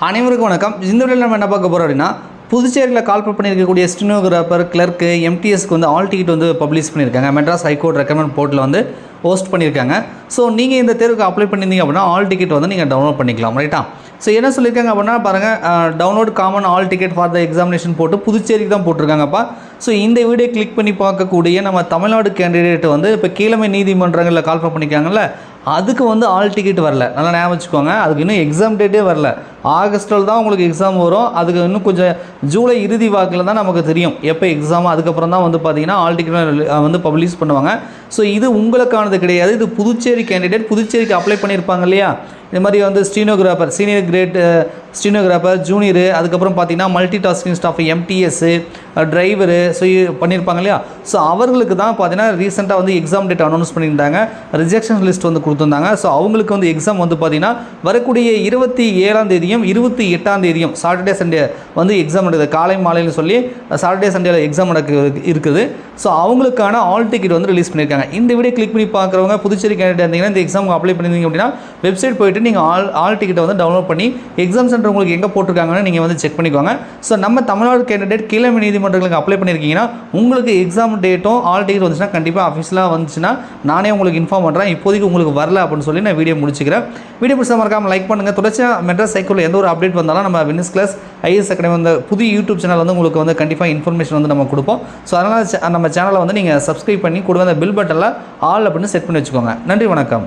அனைவருக்கும் வணக்கம். இந்த வீடியோவில் நம்ம என்ன பார்க்க போகிறோம் அப்படின்னா, புதுச்சேரியில் கால்பர் பண்ணியிருக்கக்கூடிய ஸ்டெனோகிராஃபர், கிளர்க்கு, எம்டிஎஸ்க்கு வந்து ஆல் டிக்கெட் வந்து பப்ளிஷ் பண்ணியிருக்காங்க. மெட்ராஸ் ஹைகோர்ட் ரெக்கமெண்ட் போர்ட்டில் வந்து போஸ்ட் பண்ணியிருக்காங்க. ஸோ நீங்கள் இந்த தேர்வுக்கு அப்ளை பண்ணியிருந்தீங்க அப்படின்னா ஆல் டிக்கெட் வந்து நீங்கள் டவுன்லோட் பண்ணிக்கலாம், ரைட்டா? ஸோ என்ன சொல்லியிருக்காங்க அப்படின்னா பாருங்கள், download common all ticket for the examination போட்டு புதுச்சேரிக்கு தான் போட்டிருக்காங்கப்பா. ஸோ இந்த வீடியோ கிளிக் பண்ணி பார்க்கக்கூடிய நம்ம தமிழ்நாடு கேண்டிடேட் வந்து இப்போ கீழமை நீதிமன்றங்களில் கால்பர் பண்ணியிருக்காங்கல்ல, அதுக்கு வந்து ஆல் டிக்கெட் வரல. நல்லா ஞாபகம் வச்சுக்கோங்க. அதுக்கு இன்னும் எக்ஸாம் டேட்டே வரல. ஆகஸ்ட்டில் தான் உங்களுக்கு எக்ஸாம் வரும். அதுக்கு இன்னும் கொஞ்சம் ஜூலை இறுதி வாக்கில் தான் நமக்கு தெரியும் எப்போ எக்ஸாம். அதுக்கப்புறம் தான் வந்து பார்த்திங்கன்னா ஆல் டிக்கெட் வந்து பப்ளிஷ் பண்ணுவாங்க. ஸோ இது உங்களுக்கானது கிடையாது. இது புதுச்சேரி கேண்டிடேட் புதுச்சேரிக்கு அப்ளை பண்ணியிருப்பாங்க இல்லையா, இந்த மாதிரி வந்து stenographer, senior great stenographer, junior, அதுக்கப்புறம் பார்த்தீங்கன்னா multi tasking staff, MTS, driver, so பண்ணியிருப்பாங்க இல்லையா. ஸோ அவர்களுக்கு தான் பார்த்தீங்கன்னா ரீசெண்டாக வந்து எக்ஸாம் டேட் அனௌன்ஸ் பண்ணியிருந்தாங்க. ரிஜெக்ஷன் லிஸ்ட் வந்து கொடுத்துருந்தாங்க. ஸோ அவங்களுக்கு வந்து எக்ஸாம் வந்து பார்த்திங்கன்னா வரக்கூடிய 27ஆம் தேதியும் 28ஆம் தேதியும் சாட்டர்டே சண்டே வந்து எக்ஸாம் நடக்குது. காலை மாலைன்னு சொல்லி சாட்டர்டே சண்டேல எக்ஸாம் இருக்குது. ஸோ அவங்களுக்கான ஆல் டிக்கெட் வந்து ரிலீஸ் பண்ணியிருக்காங்க. இந்த வீடியோ கிளிக் பண்ணி பார்க்குறவங்க புதுச்சேரி கேண்டிடேட் இருந்தீங்கன்னா இந்த எக்ஸாமுக்கு அப்ளை பண்ணியிருந்தீங்க அப்படின்னா வெப்சைட் போய்ட்டு நீங்கள் ஆல் டிக்கெட்டை வந்து டவுன்லோட் பண்ணி எக்ஸாம் சென்டர் உங்களுக்கு எங்கே போட்டிருக்காங்கன்னு நீங்கள் வந்து செக் பண்ணிக்கோங்க. ஸோ நம்ம தமிழ்நாடு கேண்டிடேட் கீழமை நீதிமன்றங்களுக்கு அப்ளை பண்ணியிருக்கீங்கன்னா உங்களுக்கு எக்ஸாம் டேட்டும் ஆல் டிக்கெட் வந்துச்சுன்னா கண்டிப்பாக அஃபிஷியலாக வந்துச்சுன்னா நானே உங்களுக்கு இன்ஃபார்ம் பண்ணுறேன். இப்போதைக்கு உங்களுக்கு வரல அப்படின்னு சொல்லி நான் வீடியோ முடிச்சுக்கிறேன். வீடியோ பிடிச்சா மறக்காமல் லைக் பண்ணுங்கள். தொடர்ச்சியாக மெட்ராஸ் ஹைகோர்ட்டில் எந்த ஒரு அப்டேட் வந்தாலும் நம்ம வின்னிஸ் கிளாஸ் ஐஎஸ் அகாடமி வந்து புதிய யூடியூப் சேனல் வந்து உங்களுக்கு வந்து கண்டிப்பாக இன்ஃபர்மேஷன் வந்து நம்ம கொடுப்போம். ஸோ அதனால் நம்ம சேனலை வந்து நீங்கள் சப்ஸ்கிரைப் பண்ணி கூட அந்த பில் பட்டனில் ஆல் அப்படின்னு செட் பண்ணி வச்சுக்கோங்க. நன்றி, வணக்கம்.